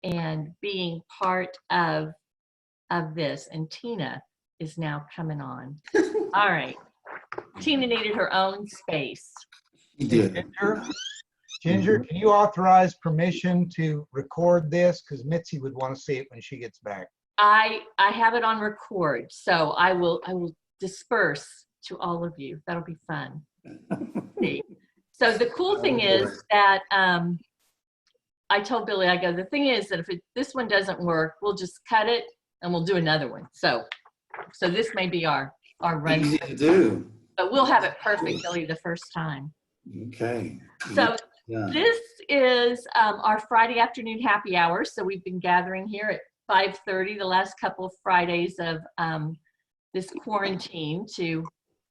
and being part of this. And Tina is now coming on. All right. Tina needed her own space. She did. Ginger, can you authorize permission to record this? Because Mitzi would want to see it when she gets back. I have it on record, so I will disperse to all of you. That'll be fun. So the cool thing is that I told Billy, I go, the thing is that if this one doesn't work, we'll just cut it and we'll do another one. So this may be our run. Easy to do. But we'll have it perfect, Billy, the first time. Okay. So this is our Friday afternoon happy hour. So we've been gathering here at 5:30 the last couple of Fridays of this quarantine to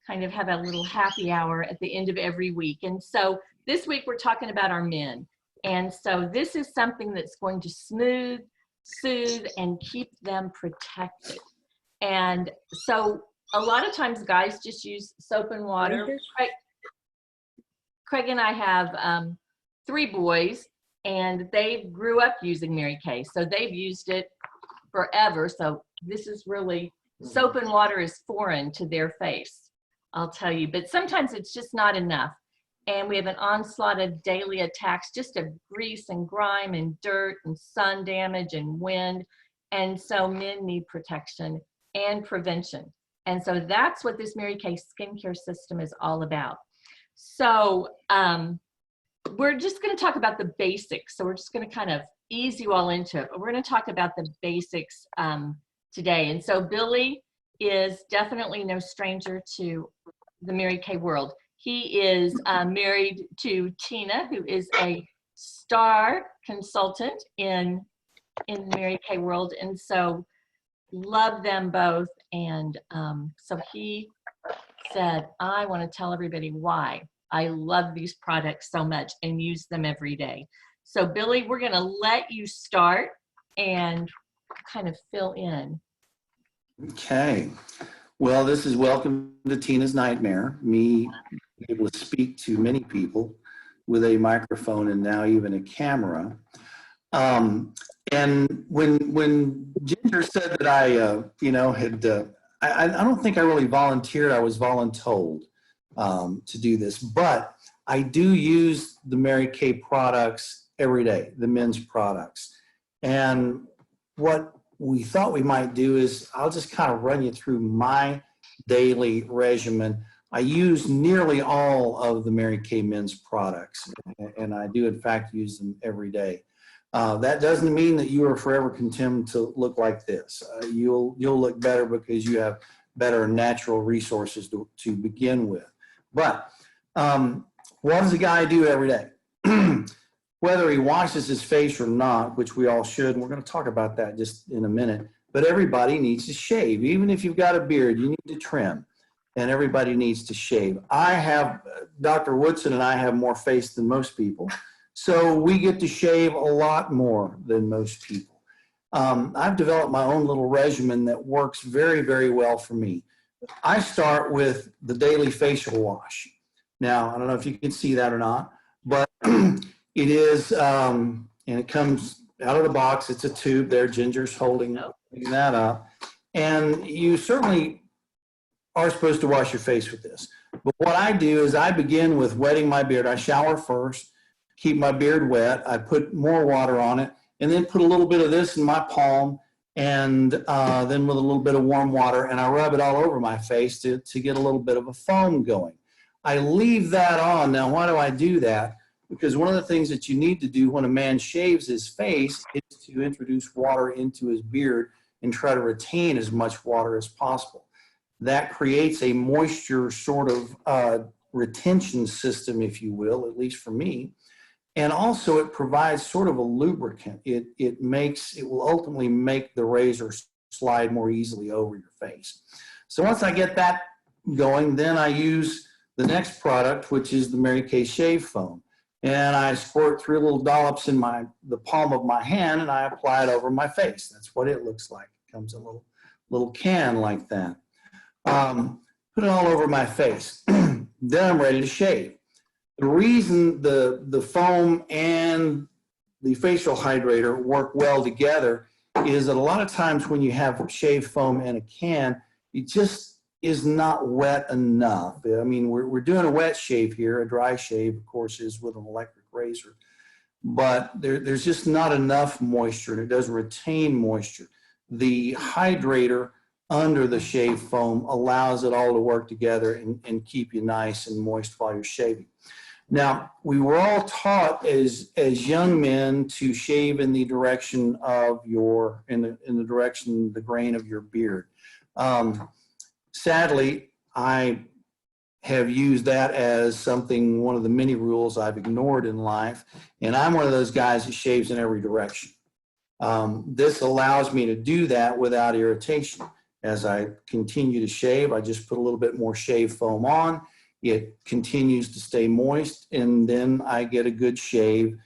kind of have a little happy hour at the end of every week. And so this week we're talking about our men. And so this is something that's going to smooth, soothe, and keep them protected. And so a lot of times guys just use soap and water. Craig and I have 3 boys, and they grew up using Mary Kay. So they've used it forever. So this is really, soap and water is foreign to their face, I'll tell you. But sometimes it's just not enough. And we have an onslaught of daily attacks, just of grease and grime and dirt and sun damage and wind. And so men need protection and prevention. And so that's what this Mary Kay skincare system is all about. So we're just going to talk about the basics. So we're just going to kind of ease you all into it. But we're going to talk about the basics today. And so Billy is definitely no stranger to the Mary Kay world. He is married to Tina, who is a star consultant in the Mary Kay world. And so love them both. And so he said, I want to tell everybody why I love these products so much and use them every day. So Billy, we're going to let you start and kind of fill in. Okay. Well, this is Welcome to Tina's Nightmare, me able to speak to many people with a microphone and now even a camera. And when Ginger said that I don't think I really volunteered, I was voluntold to do this, but I do use the Mary Kay products every day, the men's products. And what we thought we might do is I'll just kind of run you through my daily regimen. I use nearly all of the Mary Kay men's products, and I do in fact use them every day. That doesn't mean that you are forever condemned to look like this. You'll look better because you have better natural resources to begin with. But what does a guy do every day? Whether he washes his face or not, which we all should, and we're going to talk about that just in a minute, but everybody needs to shave. Even if you've got a beard, you need to trim, and everybody needs to shave. Dr. Woodson and I have more face than most people, so we get to shave a lot more than most people. I've developed my own little regimen that works very, very well for me. I start with the daily facial wash. Now, I don't know if you can see that or not, but it is, and it comes out of the box. It's a tube there. Ginger's holding that up. And you certainly are supposed to wash your face with this. But what I do is I begin with wetting my beard. I shower first, keep my beard wet. I put more water on it, and then put a little bit of this in my palm, and then with a little bit of warm water, and I rub it all over my face to get a little bit of a foam going. I leave that on. Now, why do I do that? Because one of the things that you need to do when a man shaves his face is to introduce water into his beard and try to retain as much water as possible. That creates a moisture sort of retention system, if you will, at least for me. And also it provides sort of a lubricant. It will ultimately make the razor slide more easily over your face. So once I get that going, then I use the next product, which is the Mary Kay Shave Foam. And I squirt 3 little dollops in the palm of my hand, and I apply it over my face. That's what it looks like. It comes in a little can like that. Put it all over my face. Then I'm ready to shave. The reason the foam and the facial hydrator work well together is that a lot of times when you have shave foam in a can, it just is not wet enough. I mean, we're doing a wet shave here. A dry shave, of course, is with an electric razor. But there's just not enough moisture, and it doesn't retain moisture. The hydrator under the shave foam allows it all to work together and keep you nice and moist while you're shaving. Now, we were all taught as young men to shave in the direction of in the direction, the grain of your beard. Sadly, I have used that as something, one of the many rules I've ignored in life, and I'm one of those guys that shaves in every direction. This allows me to do that without irritation. As I continue to shave, I just put a little bit more shave foam on. It continues to stay moist, and then I get a good shave,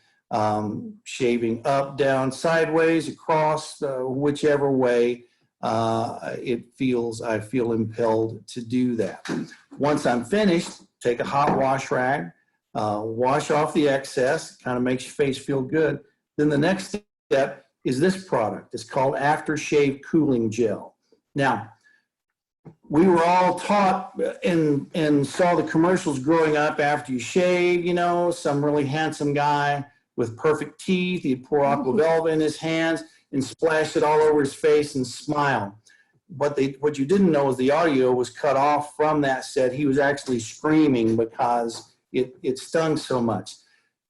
shaving up, down, sideways, across, whichever way I feel impelled to do that. Once I'm finished, take a hot wash rag, wash off the excess, kind of makes your face feel good. Then the next step is this product. It's called Aftershave Cooling Gel. Now, we were all taught and saw the commercials growing up after you shave, you know, some really handsome guy with perfect teeth, he'd pour aqua velva in his hands and splash it all over his face and smile. But what you didn't know is the audio was cut off from that set. He was actually screaming because it stung so much.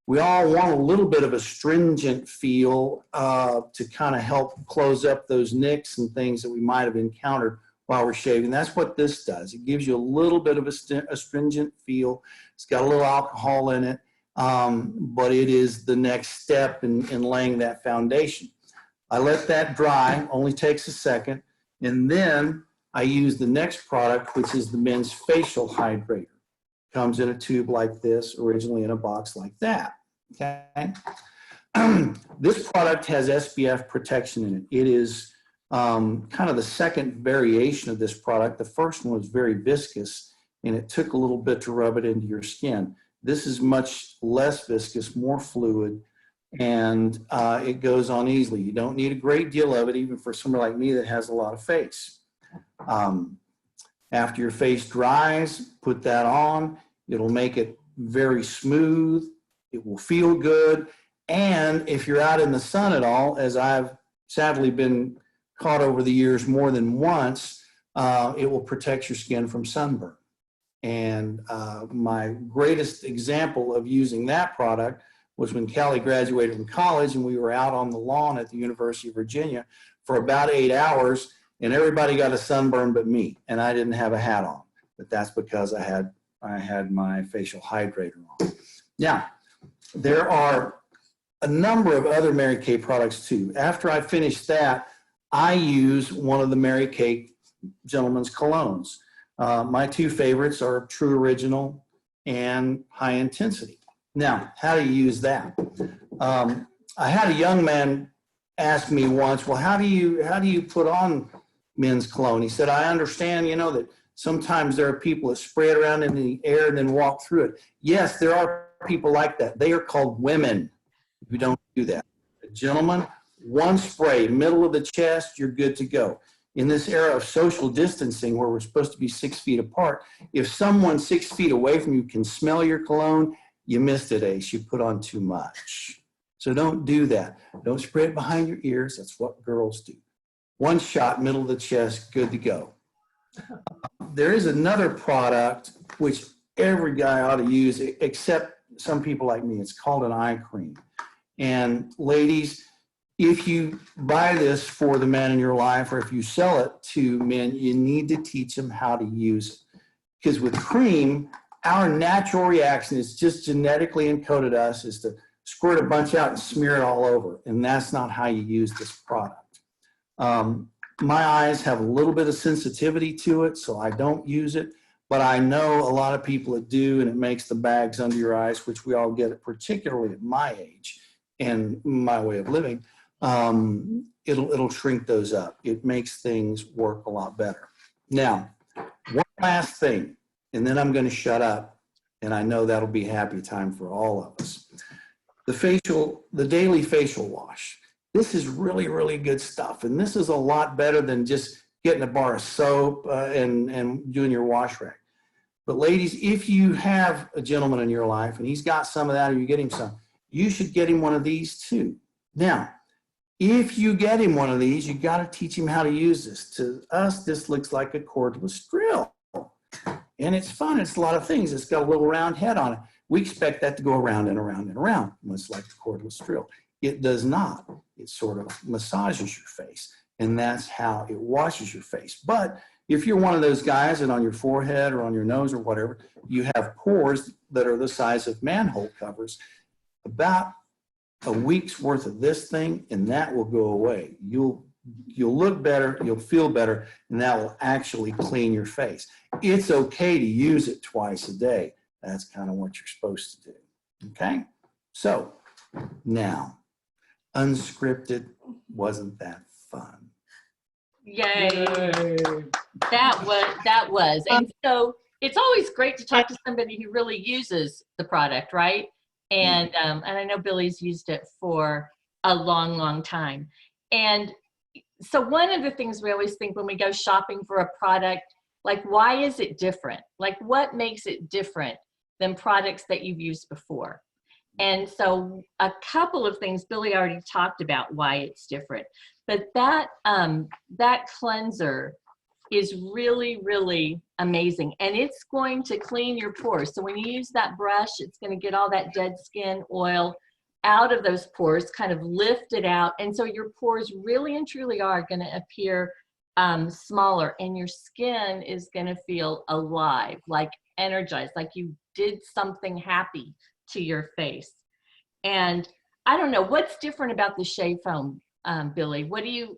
We all want a little bit of a astringent feel to kind of help close up those nicks and things that we might have encountered while we're shaving. That's what this does. It gives you a little bit of a astringent feel. It's got a little alcohol in it, but it is the next step in laying that foundation. I let that dry, only takes a second, and then I use the next product, which is the men's facial hydrator. Comes in a tube like this, originally in a box like that, okay? This product has SPF protection in it. It is kind of the second variation of this product. The first one was very viscous, and it took a little bit to rub it into your skin. This is much less viscous, more fluid, and it goes on easily. You don't need a great deal of it, even for someone like me that has a lot of face. After your face dries, put that on. It'll make it very smooth. It will feel good. And if you're out in the sun at all, as I've sadly been caught over the years more than once, it will protect your skin from sunburn. And my greatest example of using that product was when Callie graduated from college and we were out on the lawn at the University of Virginia for about 8 hours, and everybody got a sunburn but me, and I didn't have a hat on. But that's because I had my facial hydrator on. Now, there are a number of other Mary Kay products too. After I finish that, I use one of the Mary Kay Gentleman's Colognes. My two favorites are True Original and High Intensity. Now, how do you use that? I had a young man ask me once, well, how do you put on men's cologne? He said, I understand, you know, that sometimes there are people that spray it around in the air and then walk through it. Yes, there are people like that. They are called women who don't do that. Gentlemen, one spray, middle of the chest, you're good to go. In this era of social distancing where we're supposed to be 6 feet apart, if someone 6 feet away from you can smell your cologne, you missed it, Ace. You put on too much. So don't do that. Don't spray it behind your ears. That's what girls do. One shot, middle of the chest, good to go. There is another product which every guy ought to use, except some people like me. It's called an eye cream. And ladies, if you buy this for the men in your life, or if you sell it to men, you need to teach them how to use it. Because with cream, our natural reaction is just genetically encoded us is to squirt a bunch out and smear it all over. And that's not how you use this product. My eyes have a little bit of sensitivity to it, so I don't use it. But I know a lot of people that do, and it makes the bags under your eyes, which we all get, particularly at my age and my way of living. It'll shrink those up. It makes things work a lot better. Now, one last thing, and then I'm going to shut up, and I know that'll be happy time for all of us. the daily facial wash. This is really, really good stuff. And this is a lot better than just getting a bar of soap and doing your wash rag. But ladies, if you have a gentleman in your life and he's got some of that or you get him some, you should get him one of these too. Now, if you get him one of these, you got to teach him how to use this. To us, this looks like a cordless drill. And it's fun. It's a lot of things. It's got a little round head on it. We expect that to go around and around and around, much like the cordless drill. It does not. It sort of massages your face, and that's how it washes your face. But if you're one of those guys that on your forehead or on your nose or whatever, you have pores that are the size of manhole covers, about a week's worth of this thing, and that will go away. You'll look better, you'll feel better, and that will actually clean your face. It's okay to use it twice a day. That's kind of what you're supposed to do. Okay? So now, unscripted, wasn't that fun? Yay. That was. And so it's always great to talk to somebody who really uses the product, right? And I know Billy's used it for a long, long time. And so one of the things we always think when we go shopping for a product, like, why is it different? Like, what makes it different than products that you've used before? And so a couple of things, Billy already talked about why it's different, but that cleanser is really, really amazing. And it's going to clean your pores. So when you use that brush, it's going to get all that dead skin oil out of those pores, kind of lift it out. And so your pores really and truly are going to appear smaller, and your skin is going to feel alive, like energized, like you did something happy to your face. And I don't know, what's different about the shave foam, Billy? What do you,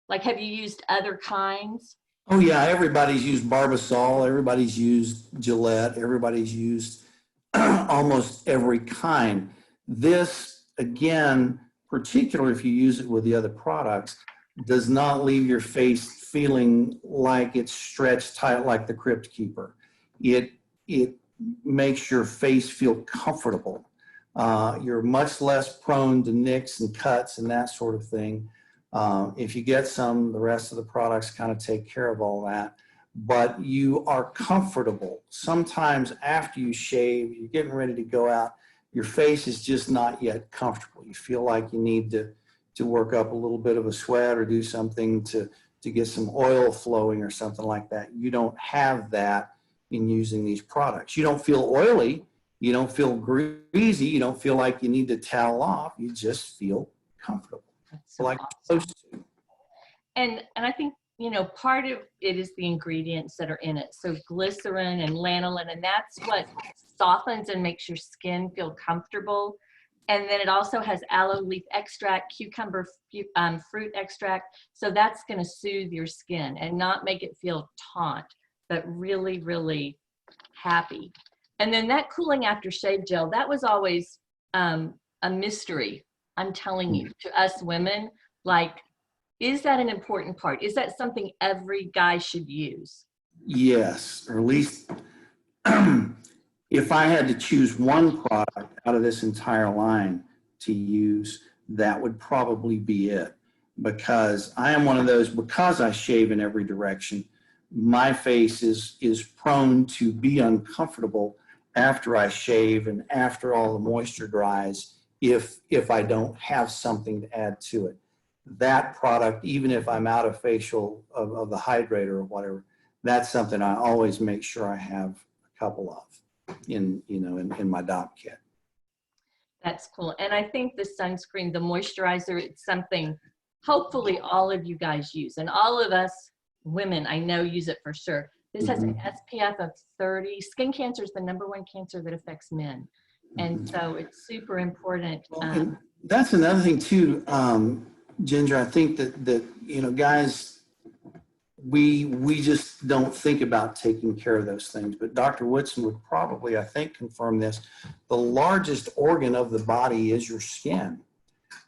like, have you used other kinds? Oh yeah, everybody's used Barbasol, everybody's used Gillette, everybody's used almost every kind. This, again, particularly if you use it with the other products, does not leave your face feeling like it's stretched tight like the Crypt Keeper. It makes your face feel comfortable. You're much less prone to nicks and cuts and that sort of thing. If you get some, the rest of the products kind of take care of all that. But you are comfortable. Sometimes after you shave, you're getting ready to go out, your face is just not yet comfortable. You feel like you need to work up a little bit of a sweat or do something to get some oil flowing or something like that. You don't have that in using these products. You don't feel oily. You don't feel greasy. You don't feel like you need to towel off. You just feel comfortable. So like awesome. supposed to. And I think, you know, part of it is the ingredients that are in it. So glycerin and lanolin, and that's what softens and makes your skin feel comfortable. And then it also has aloe leaf extract, cucumber fruit extract. So that's going to soothe your skin and not make it feel taut, but really, really happy. And then that cooling after shave gel, that was always a mystery. I'm telling you, to us women, like, is that an important part? Is that something every guy should use? Yes, or at least if I had to choose one product out of this entire line to use, that would probably be it. Because I am one of those, because I shave in every direction, my face is prone to be uncomfortable after I shave and after all the moisture dries if I don't have something to add to it. That product, even if I'm out of facial of the hydrator or whatever, that's something I always make sure I have a couple of in my Dopp kit. That's cool. And I think the sunscreen, the moisturizer, it's something hopefully all of you guys use. And all of us women, I know, use it for sure. This has an SPF of 30. Skin cancer is the #1 cancer that affects men. And so it's super important. And that's another thing too, Ginger. I think that you know, guys, we just don't think about taking care of those things. But Dr. Woodson would probably, I think, confirm this. The largest organ of the body is your skin.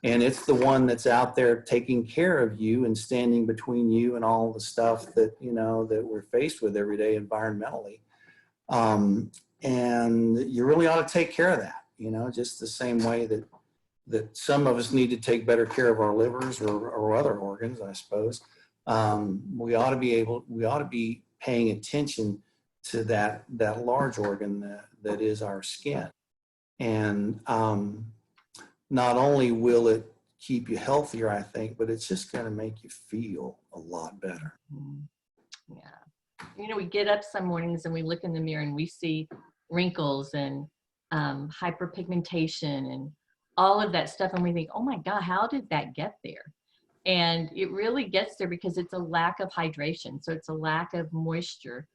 And it's the one that's out there taking care of you and standing between you and all the stuff that, you know, that we're faced with every day environmentally. And you really ought to take care of that, you know, just the same way that that some of us need to take better care of our livers or other organs, I suppose. We ought to be paying attention to that large organ that is our skin. And not only will it keep you healthier, I think, but it's just going to make you feel a lot better. Yeah. You know, we get up some mornings and we look in the mirror and we see wrinkles and hyperpigmentation and all of that stuff. And we think, oh my God, how did that get there? And it really gets there because it's a lack of hydration. So it's a lack of moisture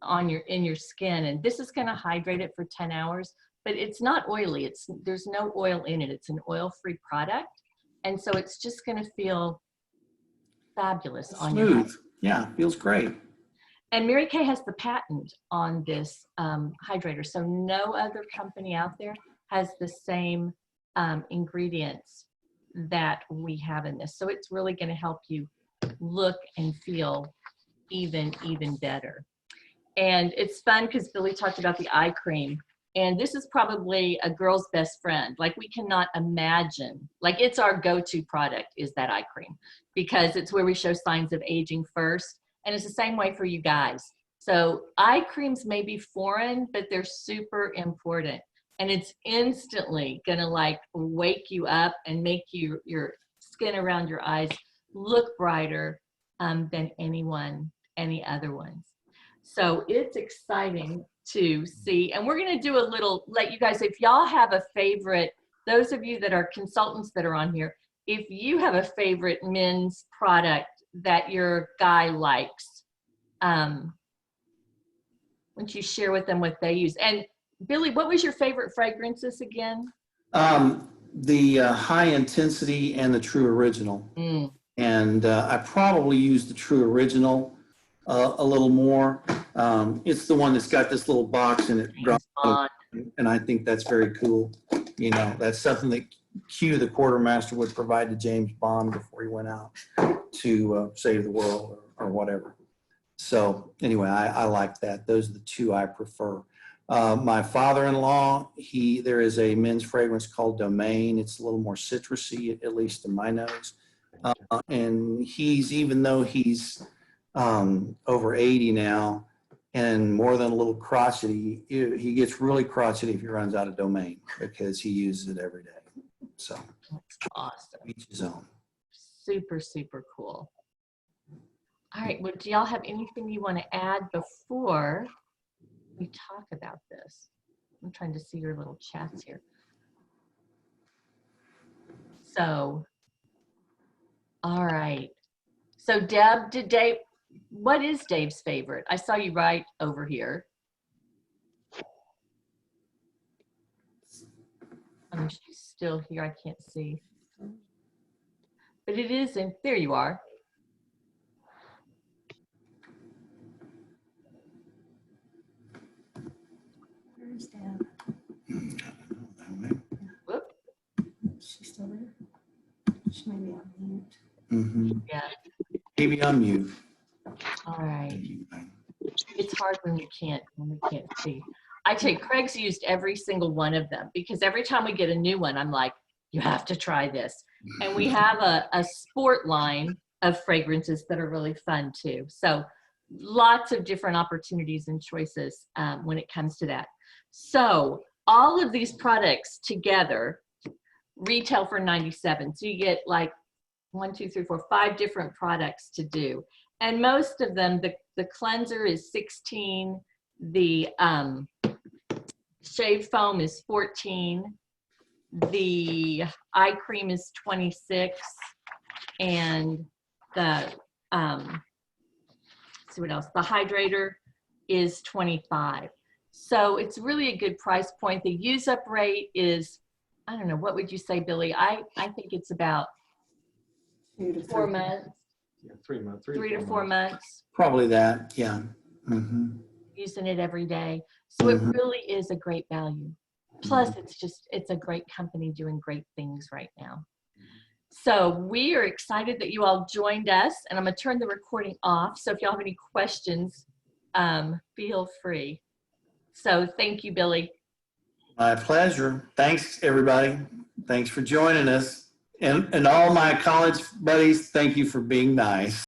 in your skin. And this is going to hydrate it for 10 hours, but it's not oily. There's no oil in it. It's an oil-free product. And so it's just going to feel fabulous on your Smooth. Yeah, feels great. And Mary Kay has the patent on this hydrator. So no other company out there has the same ingredients that we have in this. So it's really going to help you look and feel even better. And it's fun because Billy talked about the eye cream. And this is probably a girl's best friend. Like, we cannot imagine, like, it's our go-to product is that eye cream, because it's where we show signs of aging first. And it's the same way for you guys. So eye creams may be foreign, but they're super important. And it's instantly gonna like wake you up and make your skin around your eyes look brighter than any other ones. So it's exciting to see. And we're gonna do a little, let you guys, if y'all have a favorite, those of you that are consultants that are on here, if you have a favorite men's product that your guy likes, once you share with them what they use. And Billy, what was your favorite fragrances again? The High Intensity and the True Original. And I probably use the True Original a little more. It's the one that's got this little box and it drops on, and I think that's very cool. You know, that's something that Q, the quartermaster, would provide to James Bond before he went out to save the world or whatever. So anyway, I like that. Those are the two I prefer. My father-in-law, there is a men's fragrance called Domain. It's a little more citrusy, at least to my nose. And even though he's over 80 now and more than a little crotchety, he gets really crotchety if he runs out of Domain because he uses it every day. So That's awesome. each his own. Super, super cool. All right, well, do y'all have anything you want to add before we talk about this? I'm trying to see your little chats here. So, all right. So Deb, what is Dave's favorite? I saw you right over here. She's still here, I can't see. But it is there you are. Where's Deb? Whoop. She's still there? She may be on mute. Mm-hmm. Yeah. Maybe on mute. All right. It's hard when we can't see. I tell you, Craig's used every single one of them because every time we get a new one, I'm like, you have to try this. And we have a sport line of fragrances that are really fun too. So lots of different opportunities and choices when it comes to that. So all of these products together retail for $97. So you get like 1, 2, 3, 4, 5 different products to do. And most of them, the cleanser is $16, the shave foam is $14, the eye cream is $26, and the see what else? The hydrator is $25. So it's really a good price point. The use up rate is, I don't know, what would you say, Billy? I think it's about 2 to 4 3 months. Yeah, 3 months. 3 to 4 months. Probably that, yeah. Mm-hmm. Using it every day. So it Mhm. really is a great value. Plus, it's a great company doing great things right now. So we are excited that you all joined us, and I'm gonna turn the recording off. So if y'all have any questions, feel free. So thank you, Billy. My pleasure. Thanks, everybody. Thanks for joining us. And all my college buddies, thank you for being nice.